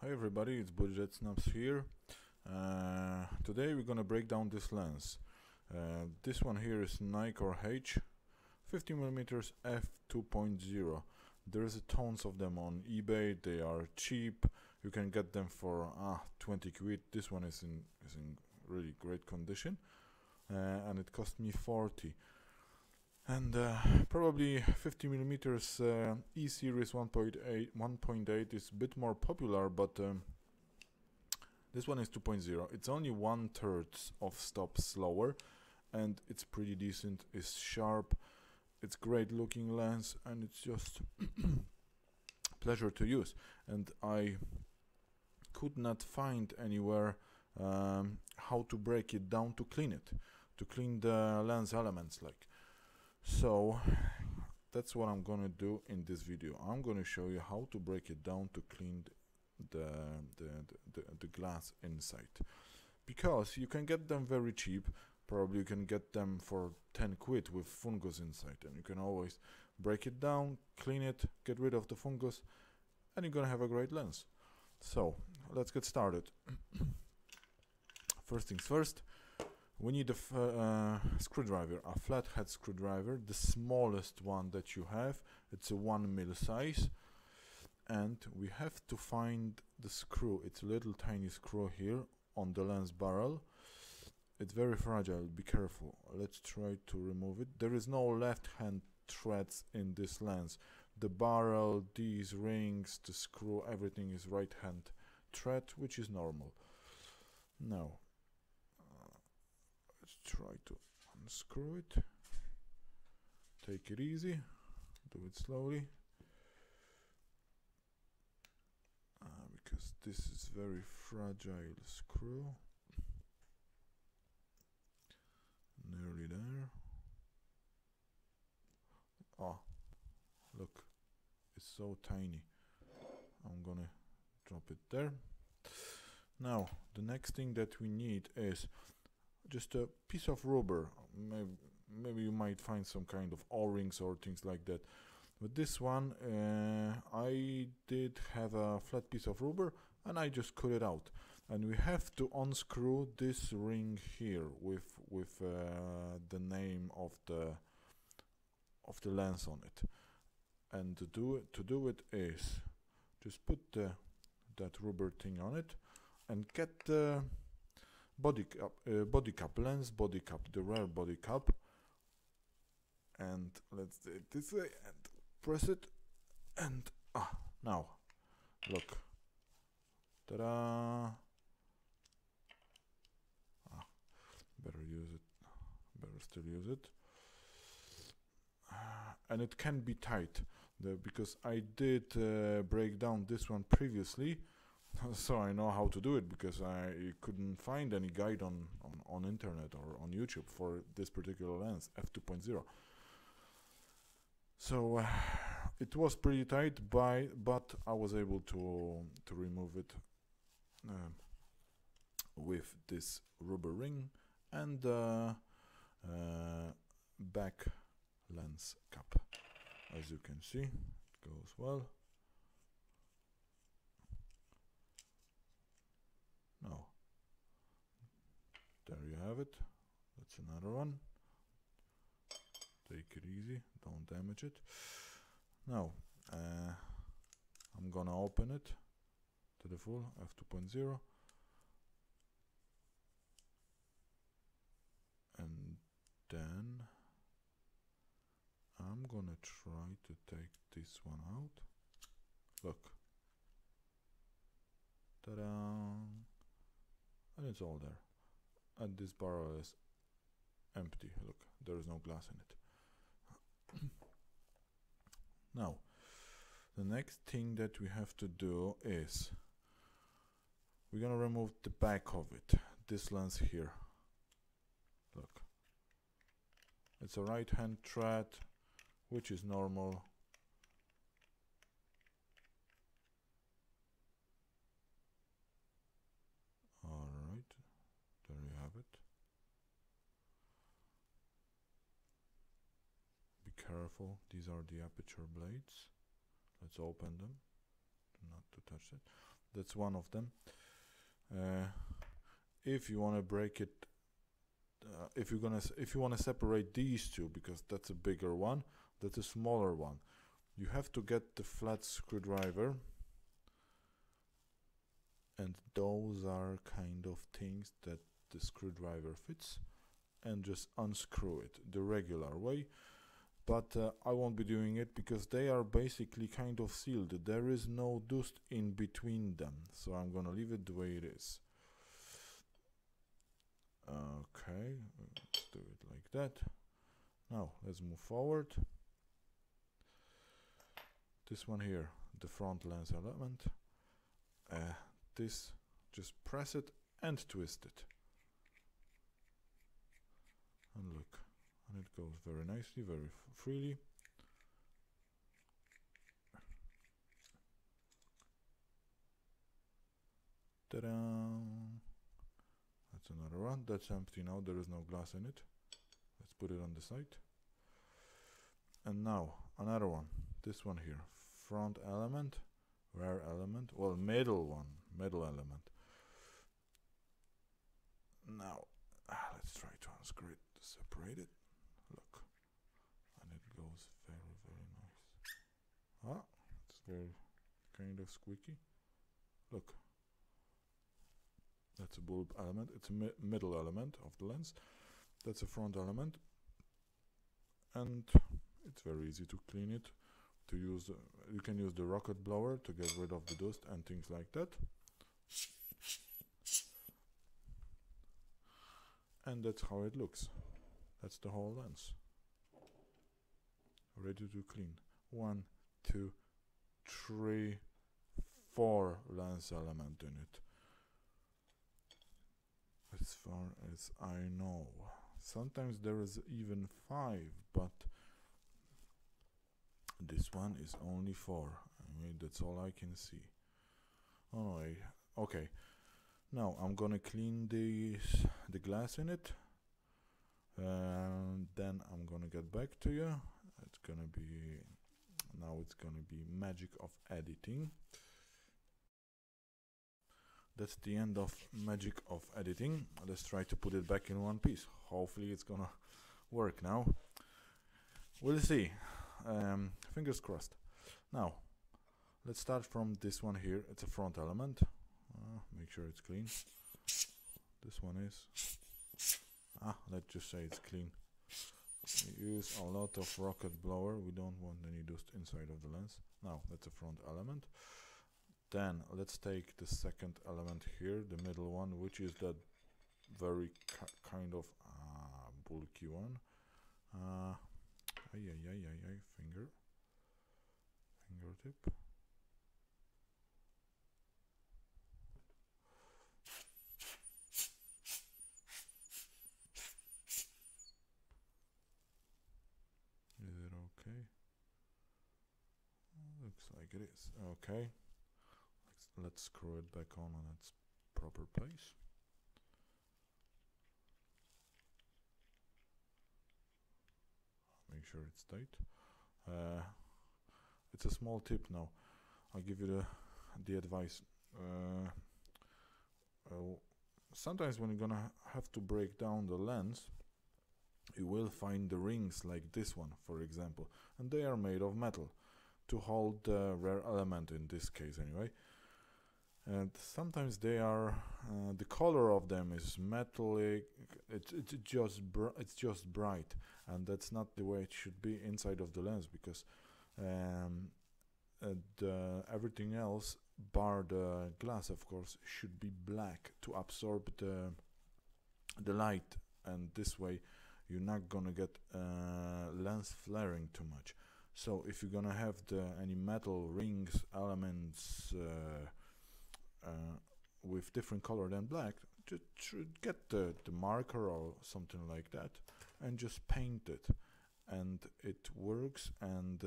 Hi everybody, it's Budget Snaps here. Today we're gonna break down this lens. This one here is Nikkor H 50mm f2.0. There's tons of them on eBay. They are cheap. You can get them for 20 quid. This one is in really great condition, and it cost me 40. And probably 50mm E series 1.8 is a bit more popular, but this one is 2.0. It's only 1/3 of stop slower, and it's pretty decent. It's sharp. It's great looking lens, and it's just pleasure to use. And I could not find anywhere how to break it down to clean it, to clean the lens elements like. So that's what I'm gonna do in this video. I'm gonna show you how to break it down to clean the glass inside, because you can get them very cheap. Probably you can get them for 10 quid with fungus inside, and you can always break it down, clean it, get rid of the fungus, and you're gonna have a great lens. So let's get started. First things first, we need a screwdriver, a flathead screwdriver, the smallest one that you have. It's a 1mm size, and we have to find the screw. It's a little tiny screw here on the lens barrel. It's very fragile, be careful. Let's try to remove it. There is no left hand threads in this lens. The barrel, these rings, the screw, everything is right hand thread, which is normal. Now let's try to unscrew it. Take it easy, do it slowly, because this is very fragile screw. Nearly there. Oh, look, it's so tiny. I'm gonna drop it there. Now the next thing that we need is just a piece of rubber. Maybe you might find some kind of O-rings or things like that. With this one, I did have a flat piece of rubber, and I just cut it out. And we have to unscrew this ring here with the name of the lens on it. And to do it is just put that rubber thing on it, and get the body cap, lens body cap, the rear body cap, and let's do it this way and press it, and now look, ta-da! Better still use it. And it can be tight, because I did break down this one previously. So I know how to do it, because I couldn't find any guide on internet or on YouTube for this particular lens, f2.0. So it was pretty tight, but I was able to remove it with this rubber ring and back lens cap. As you can see, it goes well. Now, there you have it. That's another one. Take it easy, don't damage it. Now, I'm gonna open it to the full f2.0, and then I'm gonna try to take this one out. Look, ta-da! And it's all there, and this barrel is empty. Look, there is no glass in it. Now the next thing that we have to do is we're gonna remove the back of it, this lens here. Look, it's a right hand thread, which is normal. Alright, there you have it. Be careful, these are the Aperture Blades. Let's open them, not to touch it. That's one of them. If you want to break it, if you want to separate these two, because that's a bigger one, that's a smaller one, you have to get the flat screwdriver, and those are kind of things that the screwdriver fits, and just unscrew it the regular way. But I won't be doing it because they are basically kind of sealed. There is no dust in between them, so I'm gonna leave it the way it is. Okay, let's do it like that. Now let's move forward. This one here, the front lens element, this, just press it and twist it, and look, and it goes very nicely, very freely. Ta-da! That's another one. That's empty now, there is no glass in it. Let's put it on the side. And now another one, this one here, front element, rear element, well, middle one, middle element. Now let's try to unscrew it, separate it. Look, and it goes very, very nice. Ah, it's very kind of squeaky. Look, that's a bulb element. It's a middle element of the lens. That's a front element, and it's very easy to clean it. To use, you can use the rocket blower to get rid of the dust and things like that. And that's how it looks. That's the whole lens, ready to clean. 1, 2, 3, 4 lens element in it, as far as I know. Sometimes there is even 5, but this one is only 4. I mean, that's all I can see. Alright, okay. Now I'm gonna clean the glass in it, and then I'm gonna get back to you. It's gonna be magic of editing. That's the end of magic of editing. Let's try to put it back in one piece. Hopefully it's gonna work now. We'll see. Fingers crossed. Now let's start from this one here. It's a front element. Make sure it's clean. This one is. Let's just say it's clean. We use a lot of rocket blower. We don't want any dust inside of the lens. Now that's a front element. Then let's take the second element here, the middle one, which is that very kind of bulky one. Fingertip. Is it okay? Looks like it is. Okay. Let's screw it back on its proper place. Make sure it's tight. It's a small tip now. I'll give you the advice. Sometimes when you're gonna have to break down the lens, you will find the rings like this one, for example, and they are made of metal to hold the rear element, in this case anyway. And sometimes they are the color of them is metallic. It's just bright, and that's not the way it should be inside of the lens, because everything else, bar the glass, of course, should be black to absorb the light, and this way you're not gonna get lens flaring too much. So if you're gonna have any metal rings, elements with different color than black, just get the marker or something like that and just paint it, and it works, and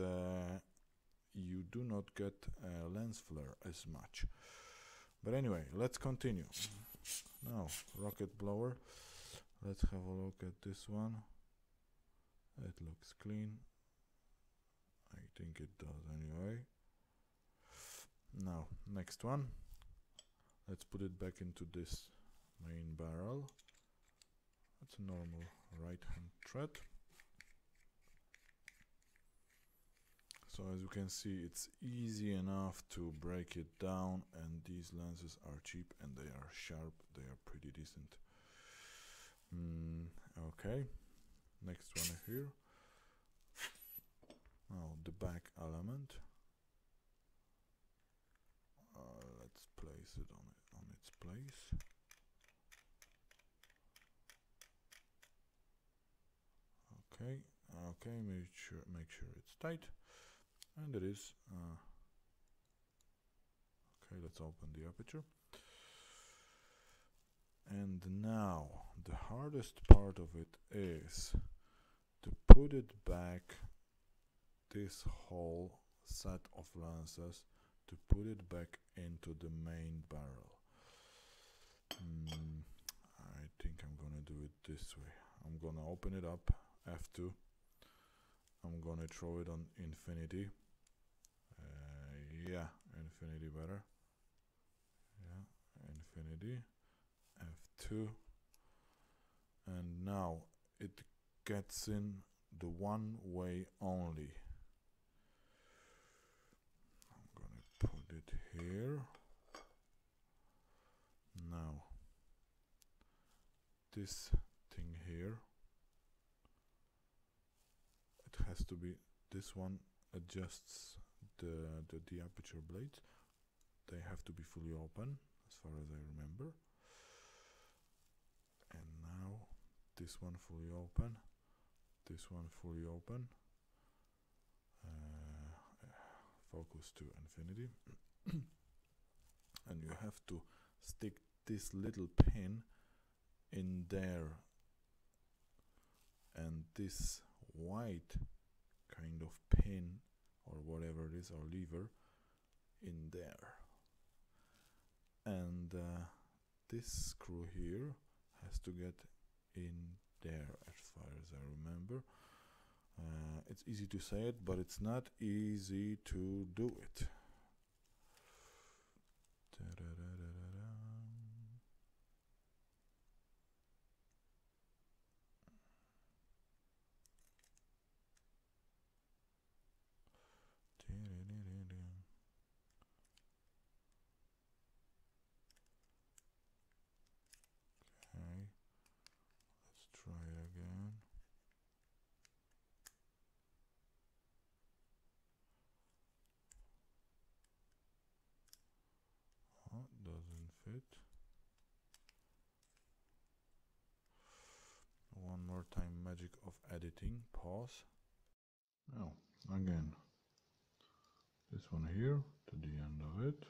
you do not get lens flare as much. But anyway, let's continue. Now, rocket blower. Let's have a look at this one. It looks clean. I think it does anyway. Now, next one. Let's put it back into this main barrel. That's a normal right hand thread. So as you can see, it's easy enough to break it down, and these lenses are cheap and they are sharp, they are pretty decent. Okay, next one here. Now the back element. Let's place it on its place. Okay, make sure it's tight, and it is. Okay, let's open the aperture. And now the hardest part of it is to put it back, this whole set of lenses, to put it back into the main barrel. I think I'm gonna do it this way. I'm gonna open it up, f2. I'm gonna throw it on infinity. Yeah, infinity better. Yeah, infinity, f2. And now it gets in the one way only. I'm gonna put it here. Now this thing here, it has to be, this one adjusts the aperture blades. They have to be fully open as far as I remember. And now this one fully open, this one fully open. Focus to infinity. And you have to stick this little pin in there, and this white kind of pin or whatever it is, or lever, in there. And this screw here has to get in there as far as I remember. It's easy to say it, but it's not easy to do it. Okay, let's try it again. Oh, doesn't fit. One more time, magic of editing. Pause. Now, again, this one here to the end of it.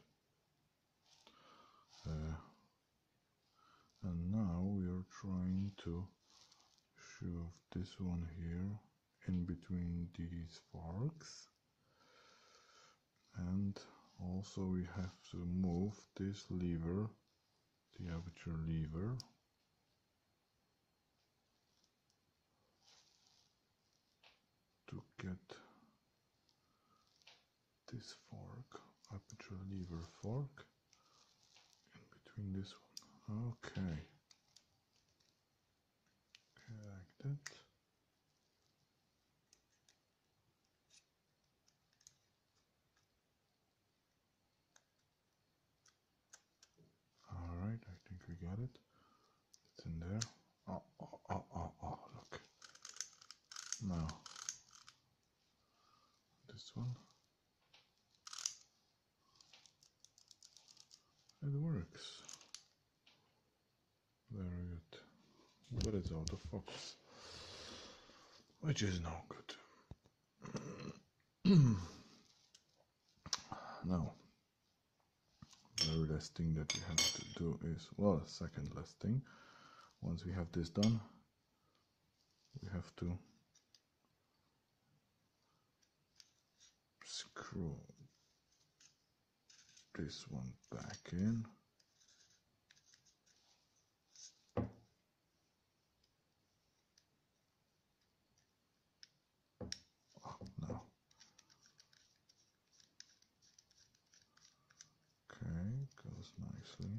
And now we are trying to shove this one here in between these forks. And also we have to move this lever, the aperture lever, to get this fork, aperture lever fork, in between this one. Okay. Like that. Alright, I think we got it. It's in there. Oh, look. Now, this one. It works. Very good. But it's out of focus, which is no good. Now, the last thing that we have to do is, well, second last thing. Once we have this done, we have to screw this one back in. Oh, no. Okay, goes nicely.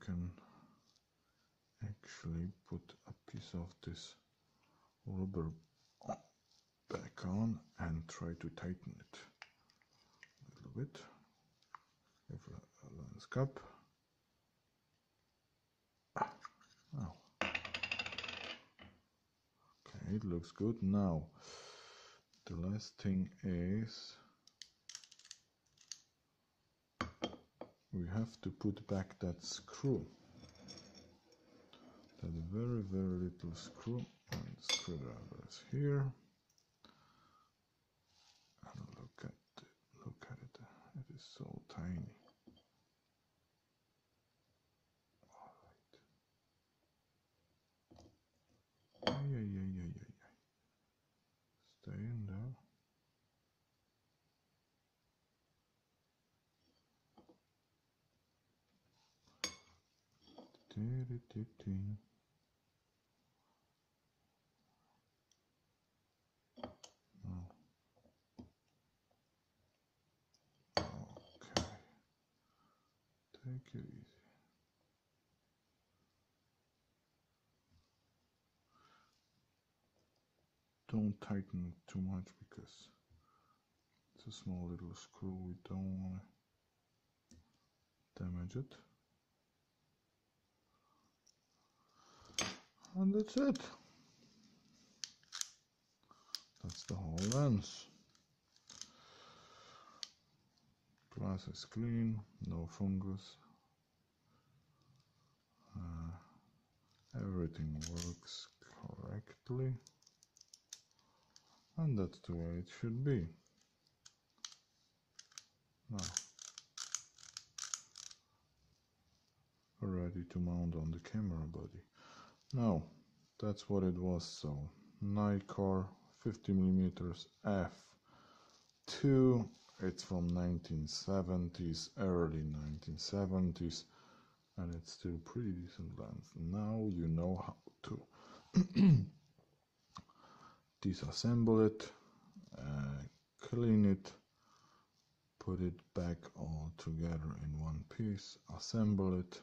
can actually put a piece of this rubber back on and try to tighten it a little bit. Give a lens cap. Oh. Okay, it looks good. Now the last thing is we have to put back that screw, that very little screw, and the screwdriver is here. And look at it, it is so tiny. Alright. Stay in there. No. Okay. Take it easy. Don't tighten it too much because it's a small little screw. We don't want to damage it. And that's it. That's the whole lens. Glass is clean, no fungus. Everything works correctly. And that's the way it should be. Now, ready to mount on the camera body. Now, that's what it was. So, Nikkor 50mm f2. It's from 1970s, early 1970s, and it's still pretty decent lens. Now you know how to disassemble it, clean it, put it back all together in one piece, assemble it,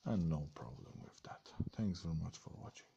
and no problem with that. Thanks very much for watching.